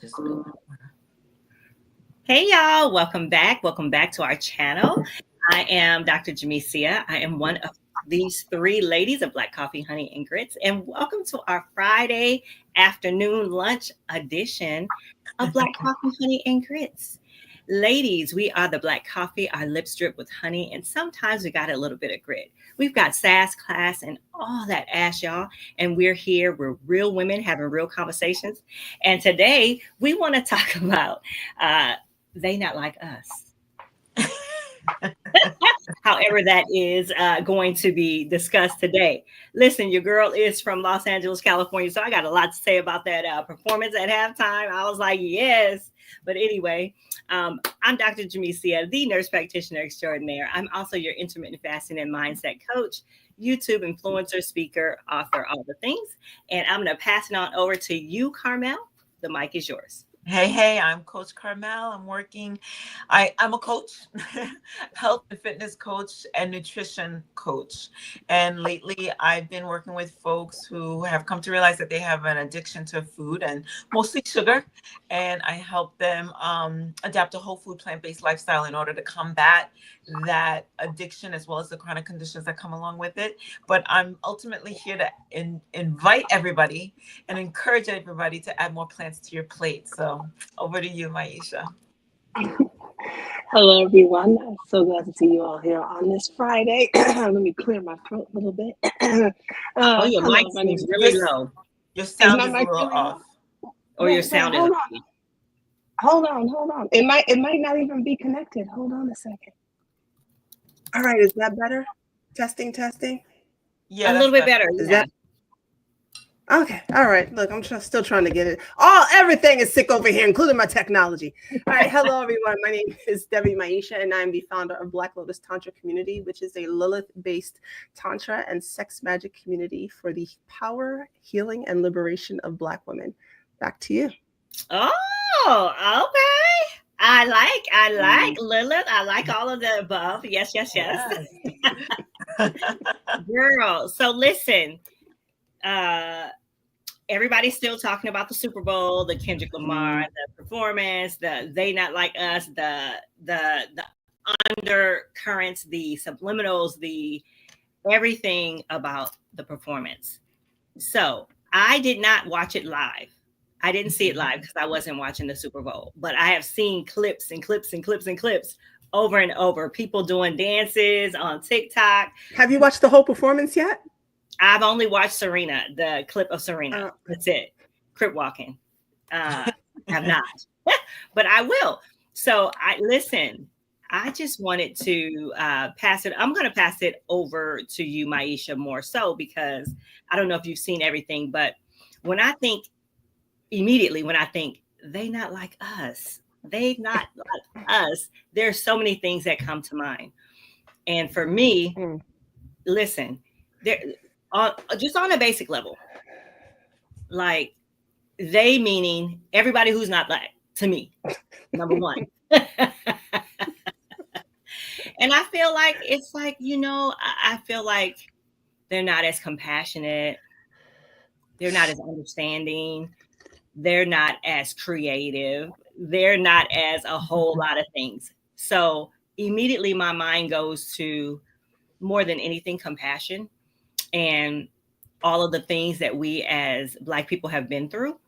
Just go. Hey y'all, welcome back. Welcome back to our channel. I am Dr. Jamesia. I am one of these three ladies of Black Coffee, Honey, and Grits. And welcome to our Friday afternoon lunch edition of Black Coffee, Honey, and Grits. Ladies, we are the black coffee, our lips drip with honey, and sometimes we got a little bit of grit. We've got sass, class, and all that ass, y'all. And we're here, we're real women having real conversations. And today we want to talk about uh, they not like us. However, that is going to be discussed today. Listen, your girl is from Los Angeles, California, so I got a lot to say about that performance at halftime. I was like, yes. But anyway, I'm Dr. Jamesia, the nurse practitioner extraordinaire. I'm also your intermittent fasting and mindset coach, YouTube influencer, speaker, author, all the things. And I'm going to pass it on over to you, Carmel. The mic is yours. Hey, I'm Coach Carmel. I'm a coach, health and fitness coach and nutrition coach. And lately I've been working with folks who have come to realize that they have an addiction to food and mostly sugar. And I help them adapt a whole food plant-based lifestyle in order to combat that addiction as well as the chronic conditions that come along with it. But I'm ultimately here to invite everybody and encourage everybody to add more plants to your plate. So over to you, Maisha. Hello, everyone. I'm so glad to see you all here on this Friday. Let me clear my throat a little bit. Oh, your mic Hello, my name seems Your, really low, your is sound my is a mic little really off. low? or your Wait, sound is hold low. on, hold on. It might not even be connected. Hold on a second. All right, is that better? Testing. Yeah, A that's little bit better. better, Is yeah. that okay? All right. Look, still trying to get it. Everything is sick over here, including my technology. All right. Hello, everyone. My name is Debbie Maisha, and I'm the founder of Black Lotus Tantra Community, which is a Lilith-based tantra and sex magic community for the power, healing, and liberation of Black women. Back to you. Oh, okay. I like Lilith. I like all of the above. Yes. Yes. Girl. So listen, uh, everybody's still talking about the Super Bowl, the Kendrick Lamar, Mm. the performance, the they not like us, the undercurrents, the subliminals, the everything about the performance. So I did not watch it live. I didn't see it live because I wasn't watching the Super Bowl, but I have seen clips and clips and clips and clips over and over. People doing dances on TikTok. Have you watched the whole performance yet? I've only watched Serena, the clip of Serena. Uh, That's it. Crip walking. Uh, have not, but I will. So I listen. I just wanted to pass it. I'm going to pass it over to you, Maisha, more so because I don't know if you've seen everything, but when I think immediately, when I think they not like us, they not like us, there's so many things that come to mind. And for me, mm. listen, there, just on a basic level, like they meaning everybody who's not black to me, number one. And I feel like it's like, I feel like they're not as compassionate, they're not as understanding, they're not as creative, they're not as a whole lot of things. So immediately my mind goes to more than anything compassion and all of the things that we as black people have been through.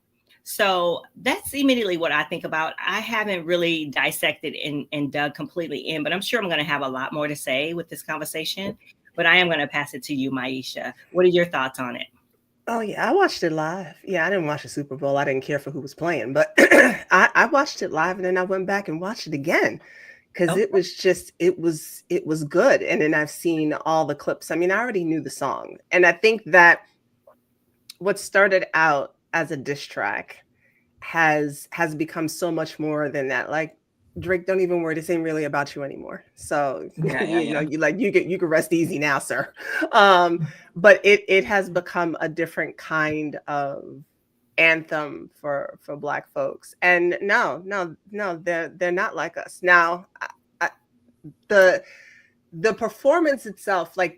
So that's immediately what I think about. I haven't really dissected and dug completely in, but I'm sure I'm going to have a lot more to say with this conversation. But I am going to pass it to you, Maisha. What are your thoughts on it? Oh yeah, I watched it live. Yeah, I didn't watch the Super Bowl. I didn't care for who was playing, but I watched it live, and then I went back and watched it again because Okay. it was good. And then I've seen all the clips. I mean, I already knew the song, and I think that what started out as a diss track has become so much more than that. Like Drake, don't even worry, this ain't really about you anymore. So Yeah. you can rest easy now, sir. Um, but it has become a different kind of anthem for Black folks. And no, they're not like us. Now, I, the the performance itself, like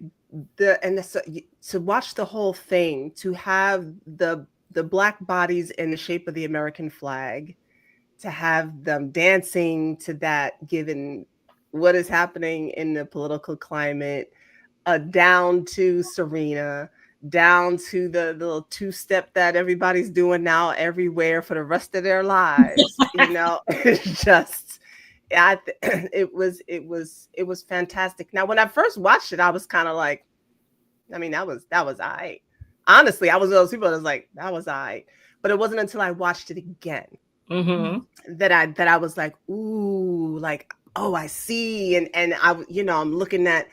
to watch the whole thing, to have the black bodies in the shape of the American flag, to have them dancing to that, given what is happening in the political climate, down to Serena, down to the little two-step that everybody's doing now everywhere for the rest of their lives. It's just, it was fantastic. Now, when I first watched it, I was kind of like, I mean, that was all right. Honestly, I was one of those people that was like, that was all right. But it wasn't until I watched it again that I was like, ooh, like, oh, I see. And I, I'm looking at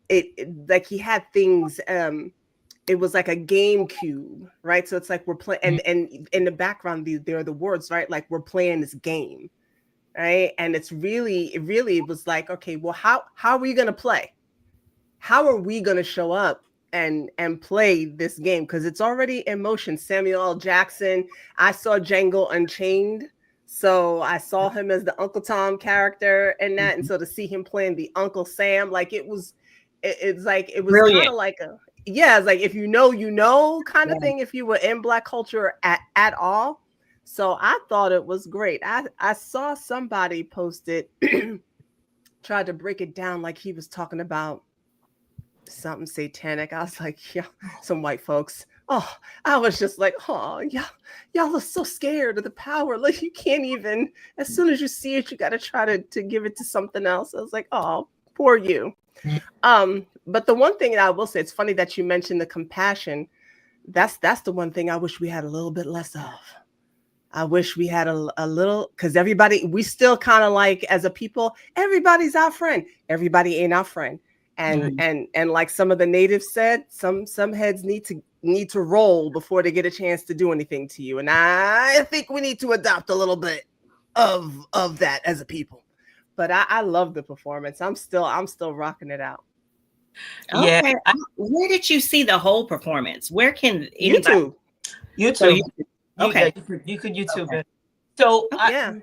it like he had things, it was like a GameCube, right? So it's like we're playing, and in the background, there are the words, right? Like we're playing this game, right? And it really was like, okay, well, how are we gonna play? How are we gonna show up and play this game? Because it's already in motion. Samuel L. Jackson. I saw Django Unchained, so I saw him as the Uncle Tom character in that, and so to see him playing the Uncle Sam, like it was kind of like it's like if you know kind of thing, if you were in Black culture at all. So I thought it was great. I saw somebody post it, tried to break it down like he was talking about something satanic. I was like, yeah, some white folks. Oh, I was just like, oh, y'all are so scared of the power. Like you can't even, as soon as you see it, you got to try to give it to something else. I was like, oh, poor you. But the one thing that I will say, it's funny that you mentioned the compassion. That's the one thing I wish we had a little bit less of. I wish we had a little, because we still kind of like, as a people, everybody's our friend. Everybody ain't our friend. And like some of the natives said, some heads need to roll before they get a chance to do anything to you. And I think we need to adopt a little bit of that as a people. But I love the performance. I'm still rocking it out. Okay. Yeah. Where did you see the whole performance? Where can anybody? YouTube. Okay. You could YouTube it. So I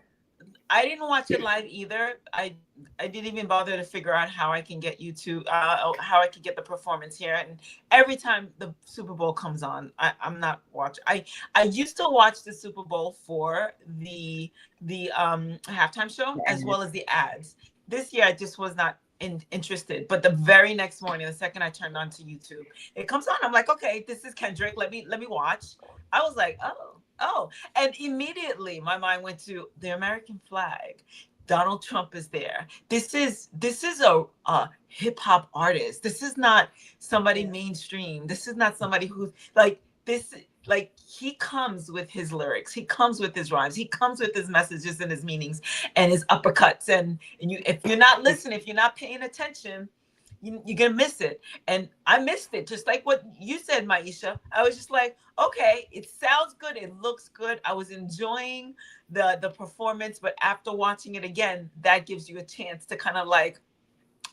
didn't watch it live either. I didn't even bother to figure out how I can get YouTube, how I can get the performance here. And every time the Super Bowl comes on, I'm not watching. I used to watch the Super Bowl for the halftime show as well as the ads. This year I just was not interested. But the very next morning, the second I turned on to YouTube, it comes on. I'm like, okay, this is Kendrick. Let me watch. I was like, oh, and immediately my mind went to the American flag. Donald Trump is there. This is a hip hop artist. This is not somebody mainstream. This is not somebody who's like this. Like he comes with his lyrics. He comes with his rhymes. He comes with his messages and his meanings and his uppercuts. And you, if you're not listening, if you're not paying attention, you're gonna miss it. And I missed it, just like what you said, Maisha. I was just like, okay, it sounds good, it looks good. I was enjoying the performance, but after watching it again, that gives you a chance to kind of like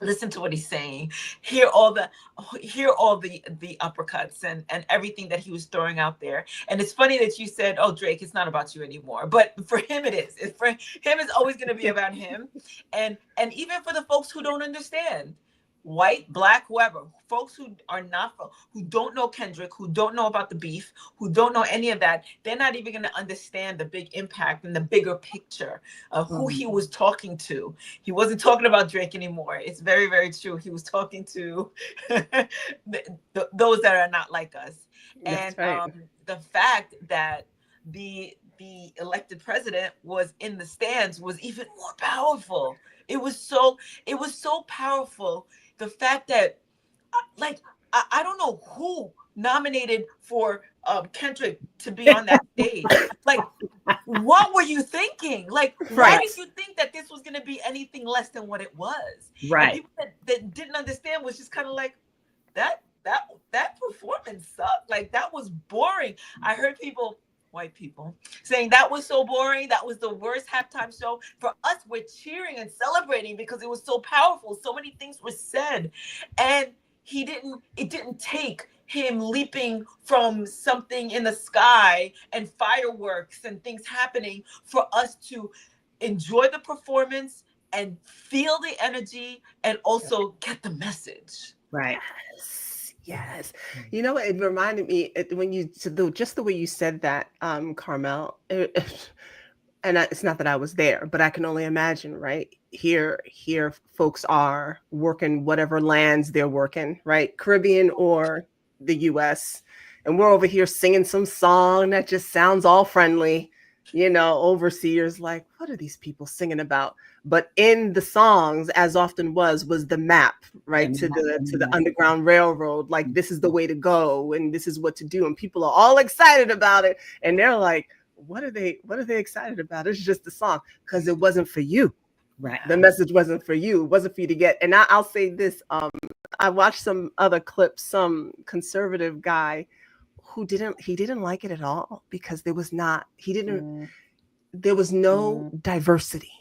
listen to what he's saying, hear all the uppercuts and everything that he was throwing out there. And it's funny that you said, oh, Drake, it's not about you anymore. But for him, it is. For him, it's always going to be about him. And even for the folks who don't understand, white, black, whoever, folks who are not, who don't know Kendrick, who don't know about the beef, who don't know any of that, they're not even going to understand the big impact and the bigger picture of who he was talking to. He wasn't talking about Drake anymore. It's very, very true. He was talking to those that are not like us. That's and right. The fact that the elected president was in the stands was even more powerful. It was so powerful. The fact that, like, I don't know who nominated for Kendrick to be on that stage. Like, what were you thinking? Like, why did you think that this was going to be anything less than what it was? Right. And people that didn't understand was just kind of like, that performance sucked. Like, that was boring. I heard people, white people, saying that was so boring. That was the worst halftime show. For us, we're cheering and celebrating because it was so powerful. So many things were said. And it didn't take him leaping from something in the sky and fireworks and things happening for us to enjoy the performance and feel the energy and also get the message. Right. Yes. You know what? It reminded me when you just the way you said that, Carmel. And it's not that I was there, but I can only imagine, right? Here, folks are working whatever lands they're working, right? Caribbean or the U.S., and we're over here singing some song that just sounds all friendly. Overseers like, what are these people singing about? But in the songs, as often was the map, right, to the Underground Railroad. Like, this is the way to go, and this is what to do, and people are all excited about it, and they're like, what are they excited about? It's just a song, because it wasn't for you. Right. The message wasn't for you. It wasn't for you to get. And I'll say this: I watched some other clips. Some conservative guy who didn't like it at all, because there was no diversity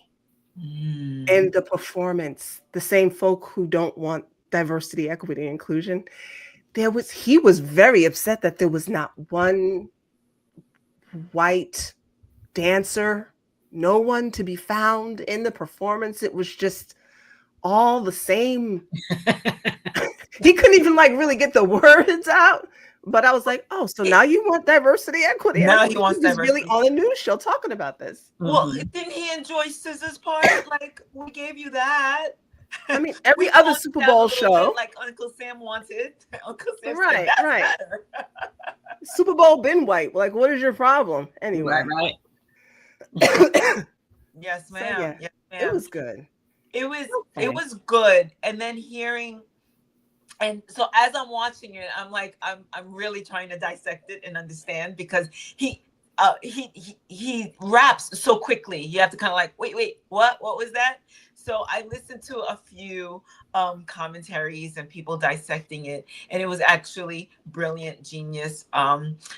in the performance. The same folk who don't want diversity, equity, inclusion. He was very upset that there was not one white dancer, no one to be found in the performance. It was just all the same. He couldn't even really get the words out. But I was like, oh, so now you want diversity, equity. Now he wants He's diversity. really on a news show talking about this. Well, didn't he enjoy SZA's part? Like, we gave you that. I mean, every other Super Bowl show, like Uncle Sam wanted. Uncle Sam right, said, right. Better. Super Bowl been white. Like, what is your problem anyway? Right. Yes, ma'am. So, yeah, yes, ma'am. it was good. It was good. And then hearing, and so as I'm watching it, I'm like, I'm really trying to dissect it and understand, because he raps so quickly. You have to kind of like, wait, what was that? So I listened to a few commentaries and people dissecting it, and it was actually brilliant, genius.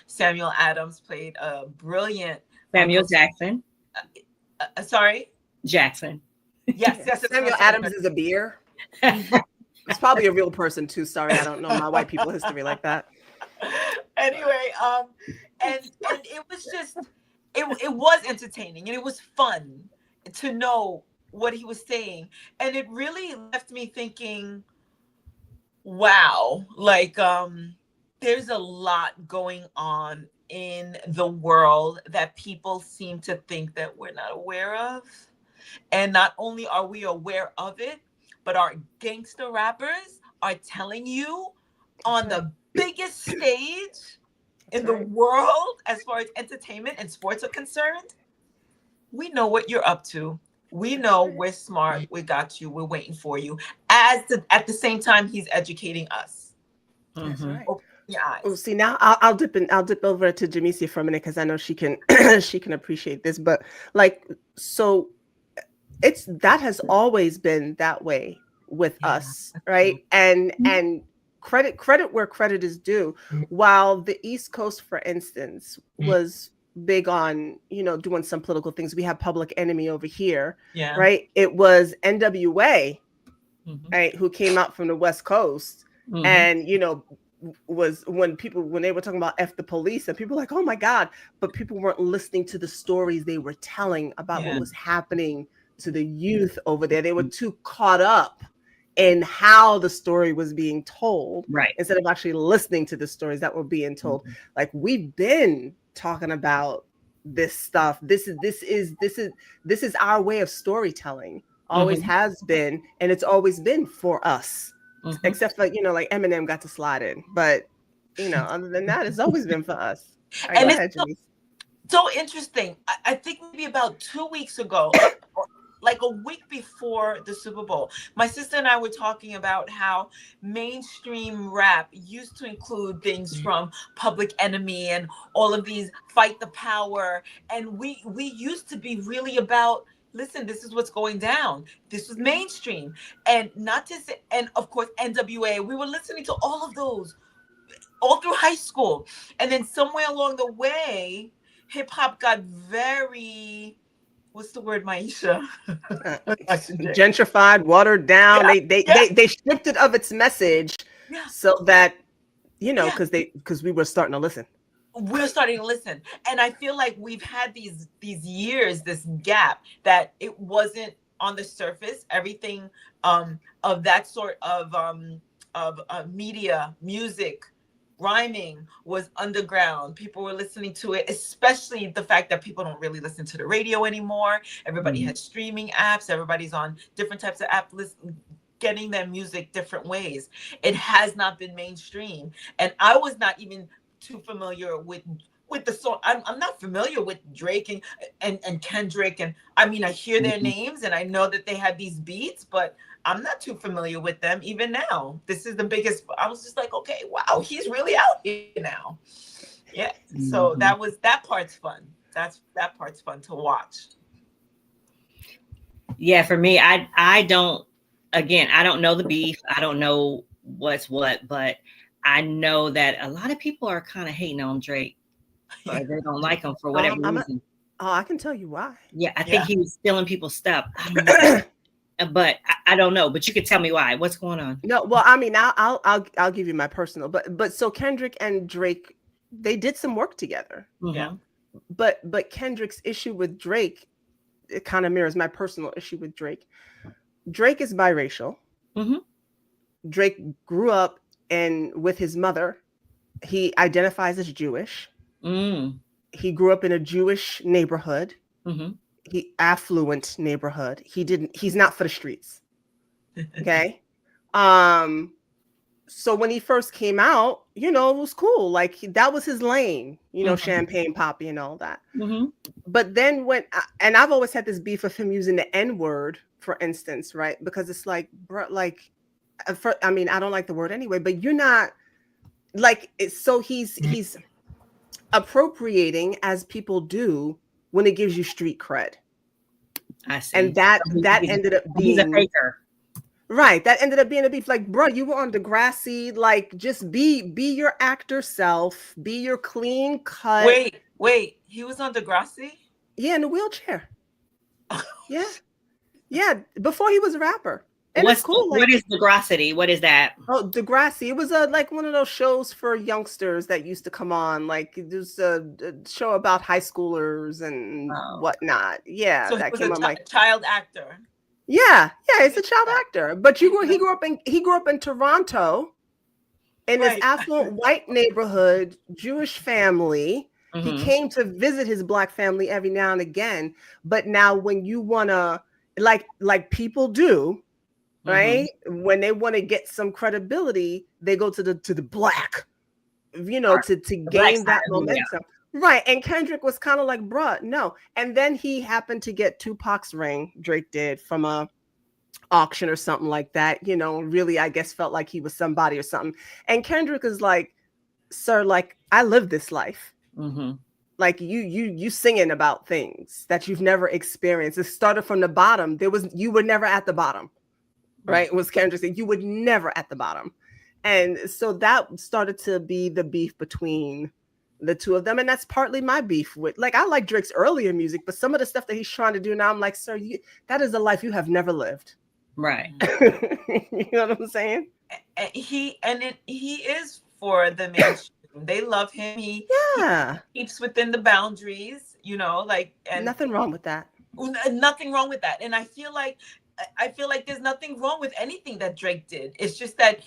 Samuel Adams played a brilliant Samuel Jackson. Sorry? Jackson. Yes. Samuel Adams is a beer. It's probably a real person too. Sorry, I don't know my white people history like that. Anyway, and it was just, it was entertaining, and it was fun to know what he was saying, and it really left me thinking, wow, like there's a lot going on in the world that people seem to think that we're not aware of. And not only are we aware of it, but our gangster rappers are telling you on the biggest stage in the world, as far as entertainment and sports are concerned, we know what you're up to. We know we're smart. We got you. We're waiting for you. At the same time, he's educating us. That's right. Open your eyes. Oh, see, now I'll dip over to Jamesia for a minute, because I know she can she can appreciate this. But so that has always been that way with us, right? And credit where credit is due. While the East Coast, for instance, was big on doing some political things, we have Public Enemy over here, right? It was NWA, right, who came out from the West Coast, and was when they were talking about F the police, and people were like, oh my God, but people weren't listening to the stories they were telling about what was happening to the youth over there. They were too caught up in how the story was being told, right, instead of actually listening to the stories that were being told. Like, we've been talking about this stuff. This is our way of storytelling. Always has been, and it's always been for us. Except for like Eminem got to slide in, but other than that, it's always been for us. Right, and it's so interesting. I think maybe about 2 weeks ago, like a week before the Super Bowl, my sister and I were talking about how mainstream rap used to include things from Public Enemy and all of these Fight the Power, and we used to be really about, listen, this is what's going down. This was mainstream. And not to say, and of course, NWA, we were listening to all of those all through high school. And then somewhere along the way, hip hop got very, what's the word, Maisha? Gentrified, watered down. They stripped it of its message so that, because we were starting to listen. We're starting to listen. And I feel like we've had these years, this gap, that it wasn't on the surface. Everything of that sort of media, music, rhyming was underground. People were listening to it, especially the fact that people don't really listen to the radio anymore. Everybody had streaming apps. Everybody's on different types of apps, getting their music different ways. It has not been mainstream. And I was not even too familiar with the song. I'm not familiar with Drake and Kendrick. And I mean, I hear their names and I know that they had these beats, but I'm not too familiar with them even now. This is the biggest. I was just like, okay, wow, he's really out here now. Yeah. So that part's fun. That part's fun to watch. Yeah, for me, I don't know the beef. I don't know what's what, but I know that a lot of people are kind of hating on Drake. Or they don't like him for whatever reason. I can tell you why. Yeah, I think he was stealing people's stuff. I don't know. But I don't know. But you could tell me why. What's going on? No, well, I mean, I'll give you my personal. But so Kendrick and Drake, they did some work together. Yeah. But Kendrick's issue with Drake, it kind of mirrors my personal issue with Drake. Drake is biracial. Mm-hmm. Drake grew up with his mother. He identifies as Jewish. He grew up in a Jewish neighborhood. Affluent neighborhood. He's not for the streets. Okay. So when he first came out, it was cool. Like that was his lane, Champagne Poppy and all that. But then and I've always had this beef of him using the N-word, for instance, right? Because it's like, bro, like, I mean, I don't like the word anyway, but you're not like, so he's appropriating as people do when it gives you street cred. I see. And that ended up being, he's a faker. Right. That ended up being a beef. Like, bro, you were on Degrassi. Like, just be your actor self. Be your clean cut. Wait. He was on Degrassi? Yeah, in a wheelchair. Yeah. Before he was a rapper. And What's it's cool. What is Degrassi? What is that? Oh, Degrassi. It was like one of those shows for youngsters that used to come on. Like there's a show about high schoolers and whatnot. Yeah, so that he was came on. Like child actor. Yeah, he's a child actor. But he grew up in Toronto, in this affluent white neighborhood, Jewish family. He came to visit his Black family every now and again. But now, when you wanna like people do. Right, when they want to get some credibility, they go to the Black, to gain that momentum. Right, and Kendrick was kind of like, bruh, no. And then he happened to get Tupac's ring, Drake did, from a auction or something like that. Really, I guess felt like he was somebody or something. And Kendrick is like, sir, like I live this life. Like you singing about things that you've never experienced. It started from the bottom. You were never at the bottom. Right, was Kendrick saying you would never at the bottom, and so that started to be the beef between the two of them, and that's partly my beef with. Like, I like Drake's earlier music, but some of the stuff that he's trying to do now, I'm like, sir, that is a life you have never lived. Right. You know what I'm saying? He is for the mainstream. They love him. He keeps within the boundaries. And nothing wrong with that. Nothing wrong with that, and I feel like there's nothing wrong with anything that Drake did. It's just that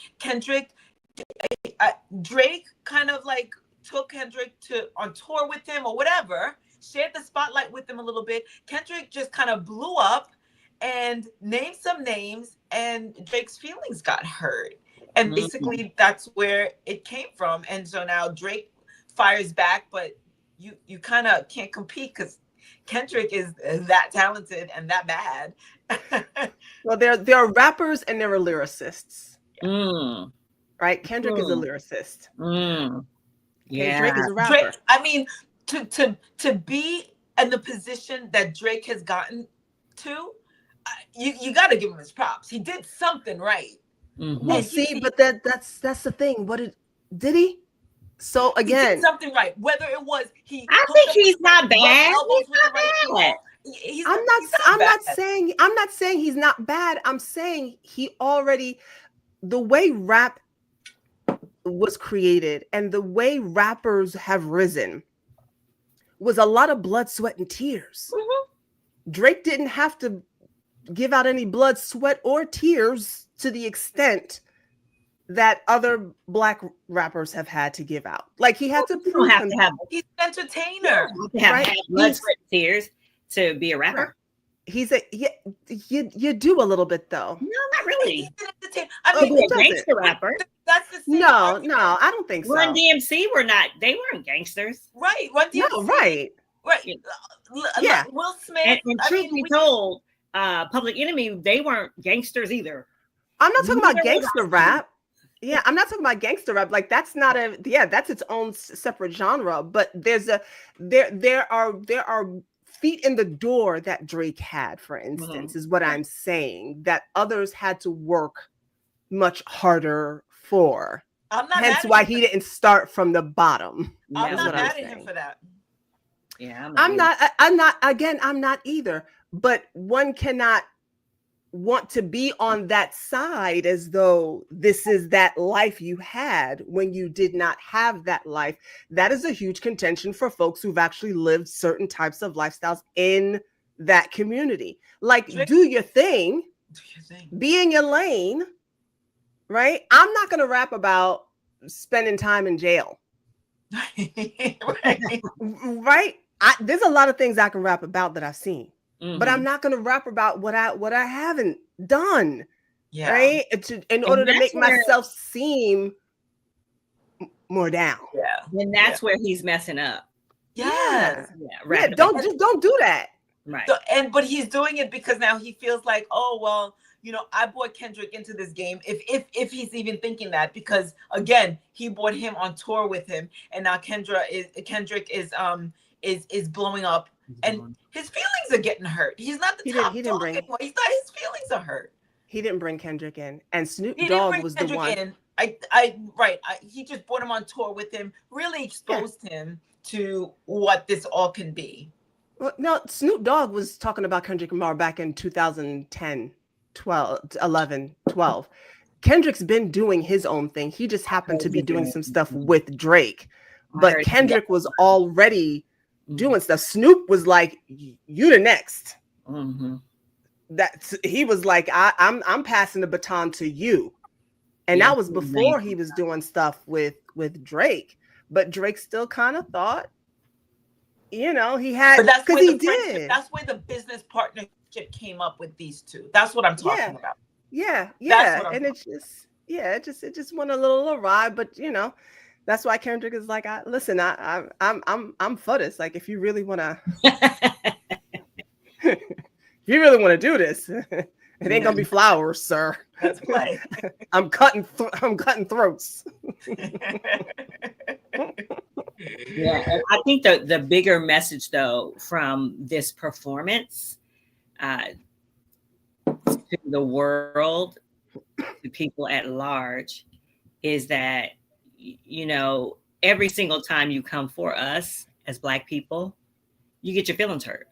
Drake kind of like took Kendrick on tour with him or whatever, shared the spotlight with him a little bit. Kendrick just kind of blew up and named some names, and Drake's feelings got hurt. And basically that's where it came from. And so now Drake fires back, but you kind of can't compete because Kendrick is that talented and that bad. Well, there are rappers and there are lyricists. Right? Kendrick is a lyricist. Yeah. Drake is a rapper. Drake, I mean, to be in the position that Drake has gotten to, you got to give him his props. He did something right. Well, but that's the thing. What did he? So again, he did something right. Whether it was I think he's not bad. He's not bad. I'm not saying he's not bad. I'm saying the way rap was created and the way rappers have risen was a lot of blood, sweat, and tears. Drake didn't have to give out any blood, sweat, or tears to the extent that other black rappers have had to give out. Like he had to You don't prove have him, to have, He's an entertainer. Right? had blood, He's- sweat, and tears to be a rapper. he's a you do a little bit though. No, not really. He's an entertainer. I Oh, mean, To who be a doesn't? gangster rapper. that's the same No, argument. I don't think so. Run DMC they weren't gangsters. Right. Run DMC. No, right. Right. Yeah. Will Smith. And I truth mean, be told, Public Enemy, they weren't gangsters either. I'm not talking about Neither was gangster Ice-T. rap. Yeah, I'm not talking about gangster rap. Like that's not that's its own separate genre. But there are feet in the door that Drake had, for instance, is what I'm saying, that others had to work much harder for. I'm not Hence mad why at him he didn't start from the bottom. I'm is not what I'm mad at him saying. for that. Yeah, I'm not either. But one cannot want to be on that side as though this is that life you had when you did not have that life. That is a huge contention for folks who've actually lived certain types of lifestyles in that community. Like, do your thing, Do you think? be in your lane, right? I'm not going to rap about spending time in jail, Right. right? There's a lot of things I can rap about that I've seen. But I'm not going to rap about what I haven't done, Yeah. right? In order to make that's where- myself seem more down. Yeah. And that's where he's messing up. Yes. Yeah, Yeah, rapping don't about- do that. right. So, but he's doing it because now he feels like, oh well, I brought Kendrick into this game. If he's even thinking that, because again, he brought him on tour with him, and now Kendrick is blowing up, and his feelings are getting hurt. He's not the He top didn't dog bring- anymore. He's not. His feelings are hurt. He didn't bring Kendrick in, and Snoop He didn't Dogg bring was the Kendrick one. in. He just brought him on tour with him. Really exposed him to what this all can be. Well, no, Snoop Dogg was talking about Kendrick Lamar back in 2010, 11, 12. Kendrick's been doing his own thing. He just happened to be doing some stuff with Drake. But Kendrick was already doing stuff. Snoop was like, "You the next." He was like, "I'm passing the baton to you," and that was before he was doing stuff with Drake. But Drake still kind of thought, he had, But that's because where he the friendship, did. that's where the business partnership came up with these two. That's what I'm talking about. Yeah, That's what I'm and it just went a little awry. But that's why Kendrick is like, I'm for this. Like, if you really want to do this, it ain't gonna be flowers, sir. That's right. I'm cutting throats. Yeah, and I think the bigger message though from this performance to the world, to people at large, is that every single time you come for us as Black people, you get your feelings hurt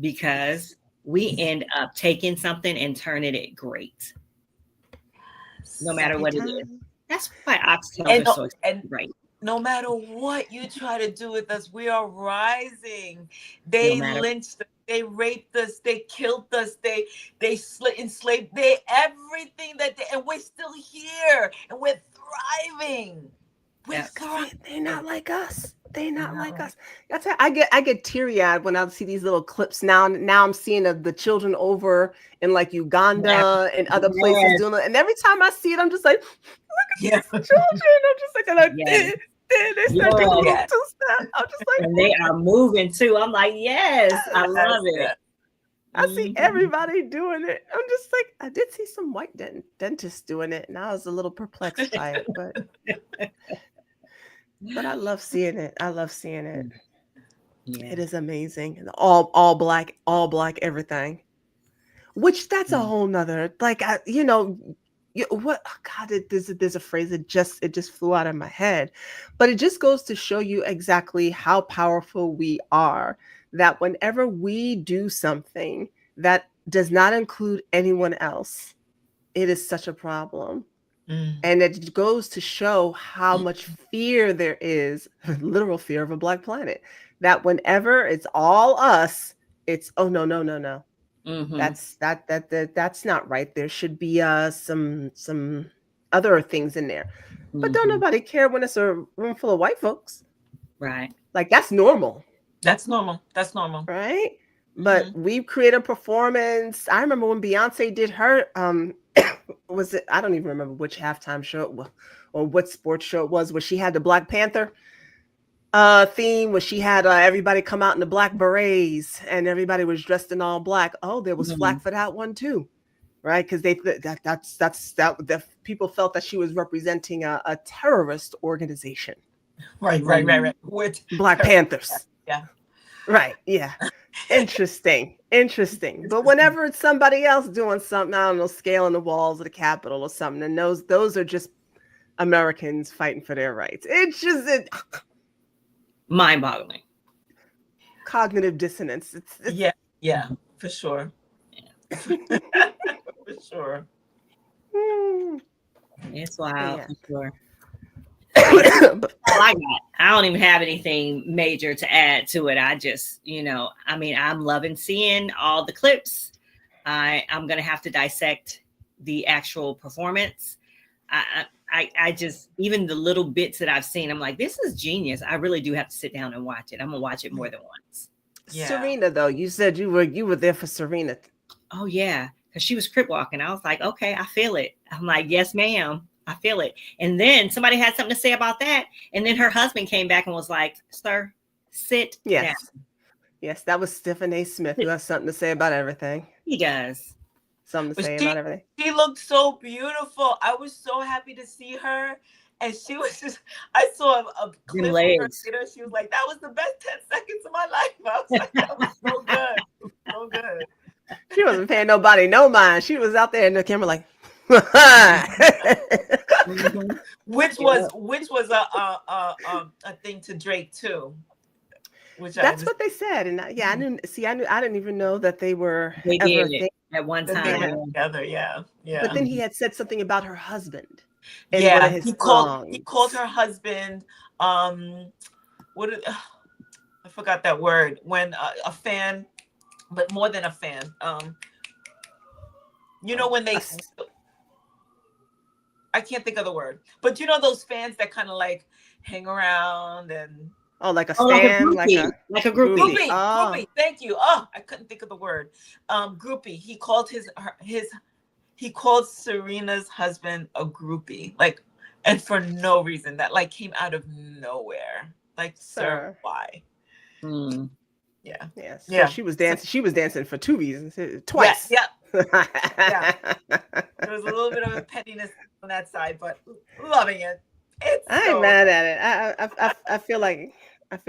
because we end up taking something and turning it great, no matter what it is. That's why oxtails are so expensive, right? No matter what you try to do with us, we are rising. They lynched us, they raped us, they killed us, they enslaved, everything and we're still here and we're thriving. They're not like us. They're not like us. That's why I get teary-eyed when I see these little clips now. Now I'm seeing the children over in like Uganda and other places doing it. And every time I see it, I'm just like, look at these children. I'm just like, they start doing a little two-step. I'm just like, and they are moving too. I'm like, yes, I love it. I see everybody doing it. I'm just like, I did see some white dentists doing it, and I was a little perplexed by it, but I love seeing it. I love seeing it. Yeah. It is amazing. And all black everything. Which that's a whole nother, like, what, oh God, there's a phrase that just flew out of my head, but it just goes to show you exactly how powerful we are, that whenever we do something that does not include anyone else, it is such a problem. And it goes to show how much fear there is, literal fear of a Black planet, that whenever it's all us, it's, oh, no. That's not right. There should be some other things in there. But don't Mhm. nobody care when it's a room full of white folks. Right. Like that's normal, That's normal. That's normal. right? But Mhm. we've created a performance. I remember when Beyonce did her was it, I don't even remember which halftime show it was or what sports show it was, where she had the Black Panther theme, where she had everybody come out in the black berets and everybody was dressed in all black. Oh, there was flack Mhm. for that one too, right? Because that people felt that she was representing a terrorist organization, Right. With Black Panthers. yeah. Right. Yeah. Interesting. Interesting. But whenever it's somebody else doing something, I don't know, scaling the walls of the Capitol or something, and those are just Americans fighting for their rights. It's just Mind-boggling. cognitive dissonance. It's Yeah, for sure. For sure. It's wild. Yeah. For sure. But All I got. I don't even have anything major to add to it. I just, I mean, I'm loving seeing all the clips. I'm gonna have to dissect the actual performance. I just, even the little bits that I've seen, I'm like, this is genius. I really do have to sit down and watch it. I'm gonna watch it more than once. Yeah. Serena, though, you said you were there for Serena. Oh yeah, because she was crip walking. I was like, okay, I feel it. I'm like, yes, ma'am, I feel it. And then somebody had something to say about that, and then her husband came back and was like, sir, sit down. Yes. Yes, that was Stephen A. Smith, who has something to say about everything. He does. Something to But say about everything. she looked so beautiful. I was so happy to see her. And she was just, I saw a clip of her legs. later. She was like, that was the best 10 seconds of my life. I was like, that was so good. So good. She wasn't paying nobody no mind. She was out there in the camera like, Mhm. Which was a thing to Drake too. Which that's what they said. And yeah, I didn't even know that they were They ever a did thing. at one that they time. were together. Yeah. But then he had said something about her husband in Yeah, one of his he songs. called her husband I forgot that word, when a fan, but more than a fan, when they, I can't think of the word, but those fans that kind of like hang around and like a Oh, like a stand, like groupie. a Like a groupie. groupie. Oh. Groupie. Thank you. Oh, I couldn't think of the word. Groupie. He called he called Serena's husband a groupie, like, and for no reason. That like came out of nowhere. Like, sir, why? Mm. Yeah. Yes. Yeah. So she was dancing. She was dancing for two reasons. Twice. Yeah. Yeah. There was a little bit of a pettiness on that side, but loving it. I ain't mad at it. I feel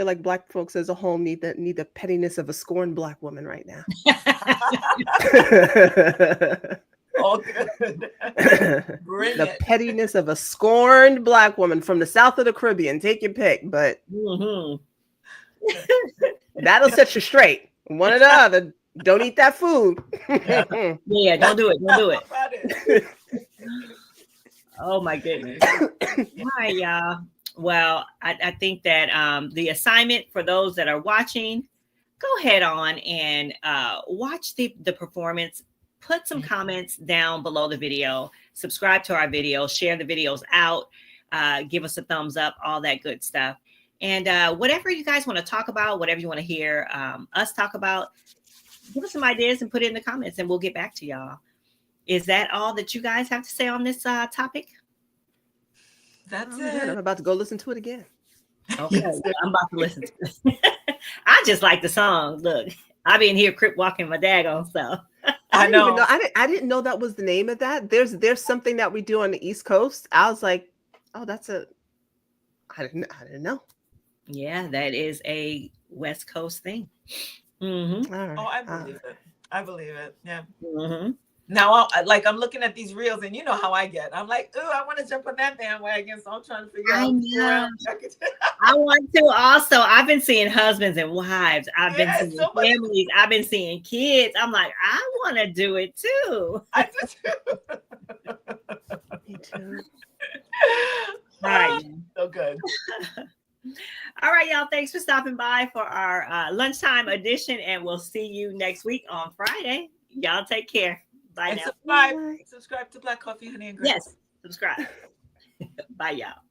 like Black folks as a whole need the pettiness of a scorned Black woman right now. All good. Bring The it. pettiness of a scorned Black woman from the south of the Caribbean. Take your pick, but Mhm. that'll set you straight. One or the other. Don't eat that food. Yeah, don't do it. Don't do it. About it. Oh my goodness. All right, y'all. Well, I think that the assignment for those that are watching, go ahead on and watch the performance. Put some comments down below the video. Subscribe to our video. Share the videos out. Give us a thumbs up. All that good stuff. And whatever you guys want to talk about, whatever you want to hear us talk about, give us some ideas and put it in the comments, and we'll get back to y'all. Is that all that you guys have to say on this topic? That's I'm it. about to go listen to it again. Okay, I'm about to listen to this. I just like the song. Look, I been here crip walking my daggone self. I know. I didn't know that was the name of that. There's something that we do on the East Coast. I was like, oh, I didn't know. Yeah, that is a West Coast thing. Mm-hmm. All right. Oh, I believe it. I believe it. Yeah. Mm-hmm. Now, I'm looking at these reels, and you know how I get. I'm like, ooh, I want to jump on that bandwagon. So I'm trying to figure out. I want to also. I've been seeing husbands and wives. I've been seeing so much. families. I've been seeing kids. I'm like, I want to do it too. I do too. Me too. All right. So good. All right, y'all. Thanks for stopping by for our lunchtime edition, and we'll see you next week on Friday. Y'all take care. Bye And now. subscribe to Black Coffee, Honey, and Grits. Yes. subscribe. Bye, y'all.